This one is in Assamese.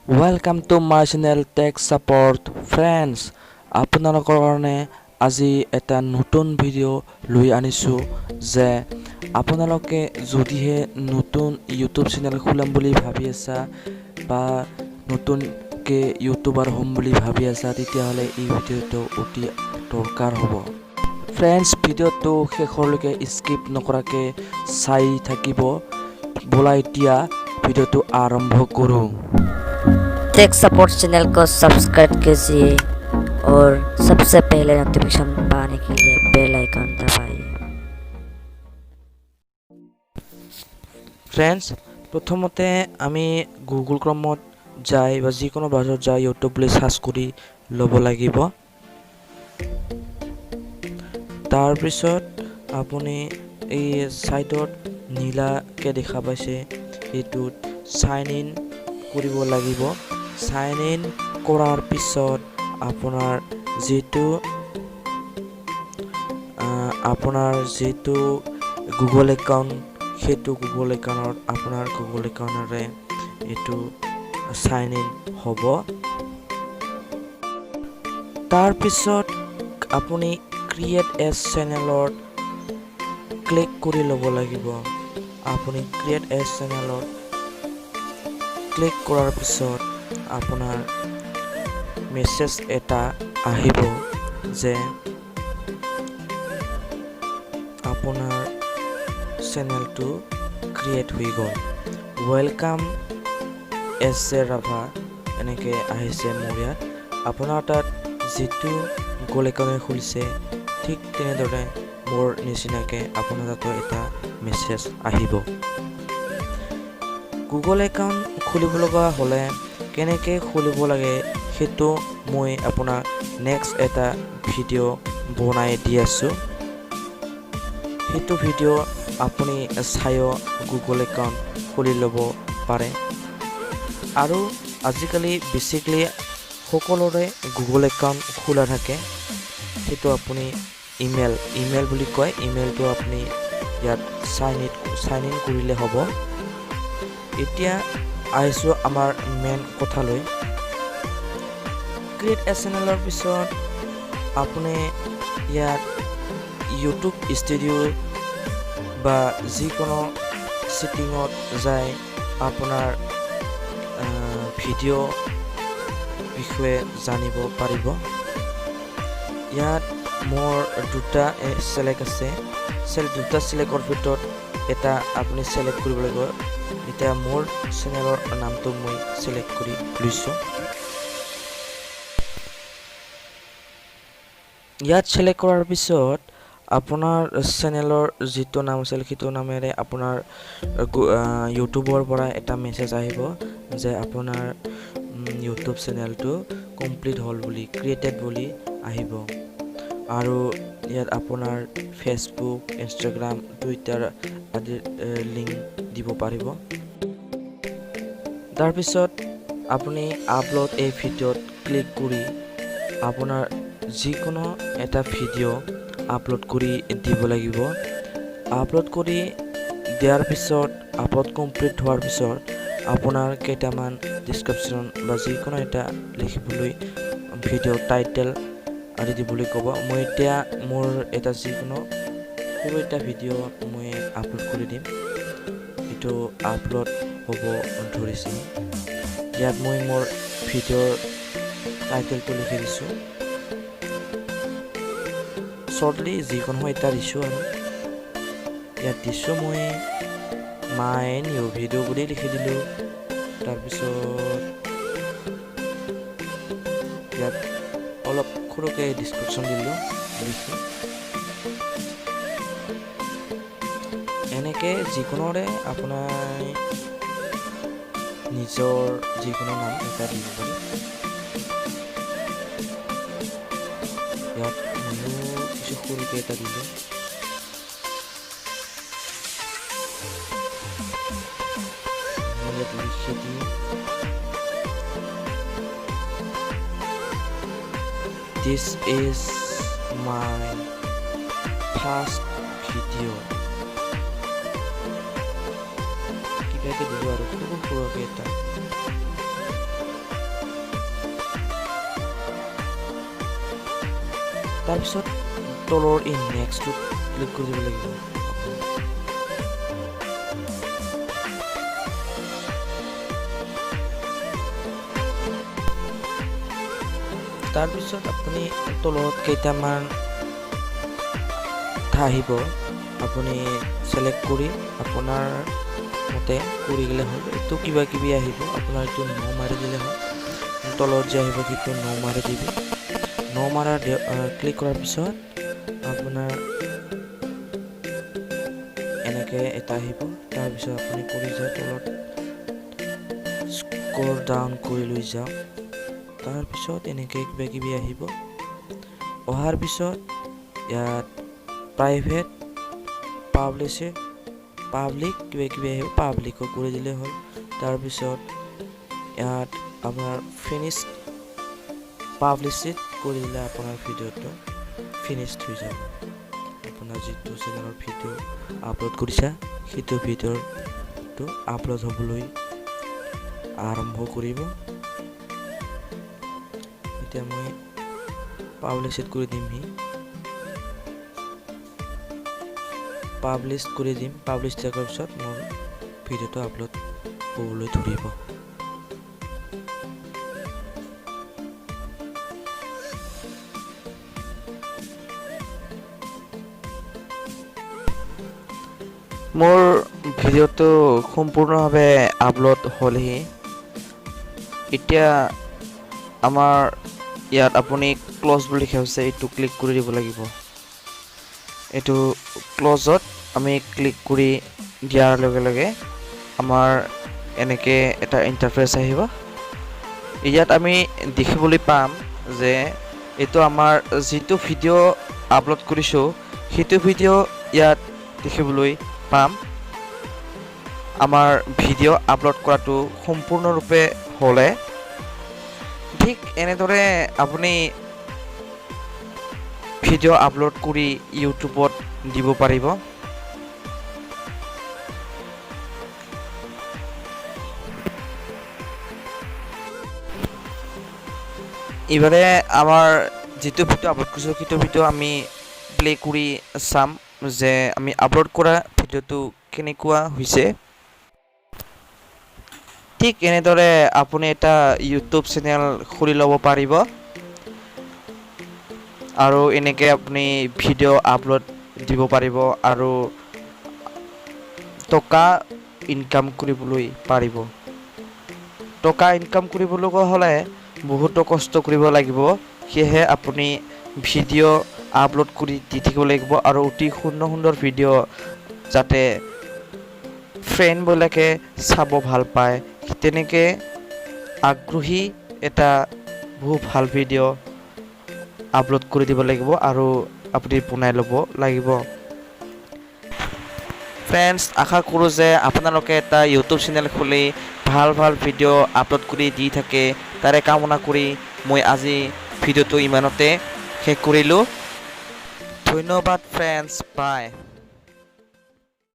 Welcome to my channel Tech Support Friends. আপোনালোকৰ কাৰণে আজি এটা নতুন ভিডিও লৈ আনিছো যে আপোনালোকে যদিহে নতুন ইউটিউব চেনেল খুলাম বুলি ভাবি আছা বা নতুনকে ইউটিউবাৰ হ'ম বুলি ভাবি আছা তেতিয়াহ'লে এই ভিডিওটো অতি দৰকাৰ হ'ব। ফ্ৰেণ্ডছ, ভিডিওটো শেষলৈকে স্কিপ নকৰাকে চাই থাকিব। ব'লা এতিয়া ভিডিওটো আৰম্ভ কৰোঁ। टेक सपोर्ट चैनल को सब्सक्राइब कीजिए और सबसे पहले नोटिफिकेशन पाने के लिए बेल आइकन दबाइए। ফ্ৰেণ্ডছ, প্ৰথমতে আমি গুগল ক্ৰমত যাই বা যিকোনো ব্ৰাউজাৰত যাই ইউটিউব বুলি সাৰ্চ কৰি ল'ব লাগিব। তাৰপিছত আপুনি এই সাইটত নীলাকে দেখা পাইছে, এইটোত সাইন ইন কৰিব লাগিব। সাইন ইন কৰাৰ পিছত আপোনাৰ যিটো গুগল একাউণ্ট, সেইটো গুগল একাউণ্টত আপোনাৰ গুগল একাউণ্টৰে এইটো সাইন ইন হ'ব। তাৰপিছত আপুনি ক্ৰিয়েট এ চেনেলত ক্লিক কৰি ল'ব লাগিব। আপুনি ক্ৰিয়েট এ চেনেলত ক্লিক কৰাৰ পিছত আপোনাৰ মেছেজ এটা আহিব যে আপোনাৰ চেনেলটো ক্ৰিয়েট হৈ গ'ল। ৱেলকাম এছ জে ৰাভা এনেকৈ আহিছে মোৰ ইয়াত। আপোনাৰ তাত যিটো গুগল একাউণ্ট খুলিছে ঠিক তেনেদৰে মোৰ নিচিনাকৈ আপোনাৰ তাতো এটা মেছেজ আহিব। গুগল একাউণ্ট খুলিব লগা হ'লে কেনেকৈ খুলিব লাগে সেইটো মই আপোনাক নেক্সট এটা ভিডিঅ' বনাই দি আছোঁ। সেইটো ভিডিঅ' আপুনি চাইও গুগল একাউণ্ট খুলি ল'ব পাৰে। আৰু আজিকালি বেছিকলি সকলোৰে গুগল একাউণ্ট খোলা থাকে। সেইটো আপুনি ইমেইল বুলি কয়, ইমেইলটো আপুনি ইয়াত চাইন ইন কৰিলে হ'ব। এতিয়া আহিছোঁ আমাৰ মেইন কথালৈ। ক্ৰিয়েট এ চেনেলৰ পিছত আপুনি ইয়াত ইউটিউব ষ্টুডিঅ' বা যিকোনো ছেটিঙত যায় আপোনাৰ ভিডিঅ' বিষয়ে জানিব পাৰিব। ইয়াত মোৰ দুটা চিলেক্ট আছে। দুটা চিলেক্টৰ ভিতৰত এটা আপুনি চিলেক্ট কৰিব লাগিব। এতিয়া মোৰ চেনেলৰ নামটো মই চিলেক্ট কৰি লৈছোঁ। ইয়াত চিলেক্ট কৰাৰ পিছত আপোনাৰ চেনেলৰ যিটো নাম আছিল সেইটো নামেৰে আপোনাৰ ইউটিউবৰ পৰা এটা মেছেজ আহিব যে আপোনাৰ ইউটিউব চেনেলটো কমপ্লিট হ'ল বুলি, ক্ৰিয়েটেড বুলি আহিব। আৰু ইয়াত আপোনাৰ ফেচবুক, ইনষ্টাগ্ৰাম, টুইটাৰ আদিৰ লিংক দিব পাৰিব। তাৰপিছত আপুনি আপলোড এই ভিডিঅ'ত ক্লিক কৰি আপোনাৰ যিকোনো এটা ভিডিঅ' আপলোড কৰি দিব লাগিব। আপলোড কৰি দিয়াৰ পিছত আপলোড কমপ্লিট হোৱাৰ পিছত আপোনাৰ কেইটামান ডিছক্ৰিপশ্যন বা যিকোনো এটা লিখিবলৈ ভিডিঅ' টাইটেল আদি দিবলৈ ক'ব। মই এতিয়া মোৰ এটা যিকোনো সৰু এটা ভিডিঅ' মই আপলোড কৰি দিম। এইটো আপলোড হ'ব ধৰিছে। ইয়াত মই মোৰ ভিডিঅ'ৰ টাইটেলটো লিখি দিছোঁ। শ্বৰ্টলি যিকোনো এটা দিছোঁ আৰু ইয়াত দিছোঁ মই মাই নিউ ভিডিঅ' বুলি লিখি দিলোঁ। তাৰপিছত ইয়াত অলপ সৰুকৈ ডিছক্ৰিপশ্যন দিলোঁ লিখি। এনেকৈ যিকোনোৰে আপোনাৰ নিজৰ যিকোনো নাম এটা দিব পাৰে। ইয়াত ময়ো কিছু সৰুকৈ এটা দিলোঁ। মই ইয়াত লিখি দিওঁ This is my first video. এনেকুৱাকৈ দিলোঁ আৰু সৰু সৰুকৈ এটা। তাৰপিছত তলৰ এই নেক্সটটোত ক্লিক কৰি দিব লাগিব। তাৰপিছত আপুনি তলত কেইটামান আহিব, আপুনি চিলেক্ট কৰি আপোনাৰ মতে কৰি গ'লে হ'ল। এইটো কিবা কিবি আহিব, আপোনাৰ এইটো ন মাৰি দিলে হ'ল। তলত যে আহিব সেইটো ন মাৰি দিবি। ন মাৰা ক্লিক কৰাৰ পিছত আপোনাৰ এনেকৈ এটা আহিব। তাৰপিছত আপুনি কৰি যায় তলত স্ক্ৰল ডাউন কৰি লৈ যাওক। তাৰপিছত এনেকৈ কিবা কিবি আহিব। অহাৰ পিছত ইয়াত প্ৰাইভেট, পাব্লিক কিবা কিবি আহিব, পাব্লিকো কৰি দিলে হ'ল। তাৰপিছত ইয়াত আপোনাৰ ফিনিছ পাব্লিছিট কৰি দিলে আপোনাৰ ভিডিঅ'টো ফিনিছড হৈ যাব। আপোনাৰ যিটো চেনেলৰ ভিডিঅ' আপলোড কৰিছা সেইটো ভিডিঅ'টো আপলোড হ'বলৈ আৰম্ভ কৰিব। এতিয়া মই পাব্লিছিট কৰি দিম, পাব্লিছ কৰি দিম। পাব্লিছ কৰাৰ পিছত মোৰ ভিডিঅ'টো আপলোড হ'বলৈ ধৰিব। মোৰ ভিডিঅ'টো সম্পূৰ্ণভাৱে আপলোড হ'লহি। এতিয়া আমাৰ ইয়াত আপুনি ক্লজ বুলি লিখা হৈছে, এইটো ক্লিক কৰি দিব লাগিব। এইটো ক্লজত আমি ক্লিক কৰি দিয়াৰ লগে লগে আমাৰ এনেকৈ এটা ইণ্টাৰফেচ আহিব। ইয়াত আমি দেখিবলৈ পাম যে এইটো আমাৰ যিটো ভিডিঅ' আপলোড কৰিছোঁ সেইটো ভিডিঅ' ইয়াত দেখিবলৈ পাম। আমাৰ ভিডিঅ' আপলোড কৰাটো সম্পূৰ্ণৰূপে হ'লে ঠিক এনেদৰে আপুনি ভিডিঅ' আপলোড কৰি ইউটিউবত দিব পাৰিব। এইবাৰে আমাৰ যিটো ভিডিঅ' আপলোড কৰিছোঁ সেইটো ভিডিঅ' আমি প্লে কৰি চাম যে আমি আপলোড কৰা ভিডিঅ'টো কেনেকুৱা হৈছে। ঠিক এনেদৰে আপুনি এটা ইউটিউব চেনেল খুলি ল'ব পাৰিব আৰু এনেকৈ আপুনি ভিডিঅ' আপলোড দিব পাৰিব আৰু টকা ইনকাম কৰিবলৈ পাৰিব। টকা ইনকাম কৰিবলৈ হ'লে বহুতো কষ্ট কৰিব লাগিব, সেয়েহে আপুনি ভিডিঅ' আপলোড কৰি দি থাকিব লাগিব আৰু অতি সুন্দৰ সুন্দৰ ভিডিঅ' যাতে ফ্ৰেণ্ডবিলাকে চাব ভাল পায় তেনেকৈ আগ্ৰহী এটা বহু ভাল ভিডিঅ' আপলোড কৰি দিব লাগিব আৰু আপুনি বনাই ল'ব লাগিব। ফ্ৰেণ্ডছ, আশা কৰোঁ যে আপোনালোকে এটা ইউটিউব চেনেল খুলি ভাল ভাল ভিডিঅ' আপলোড কৰি দি থাকে, তাৰে কামনা কৰি মই আজি ভিডিঅ'টো ইমানতে শেষ কৰিলোঁ। ধন্যবাদ ফ্ৰেণ্ডছ, বাই।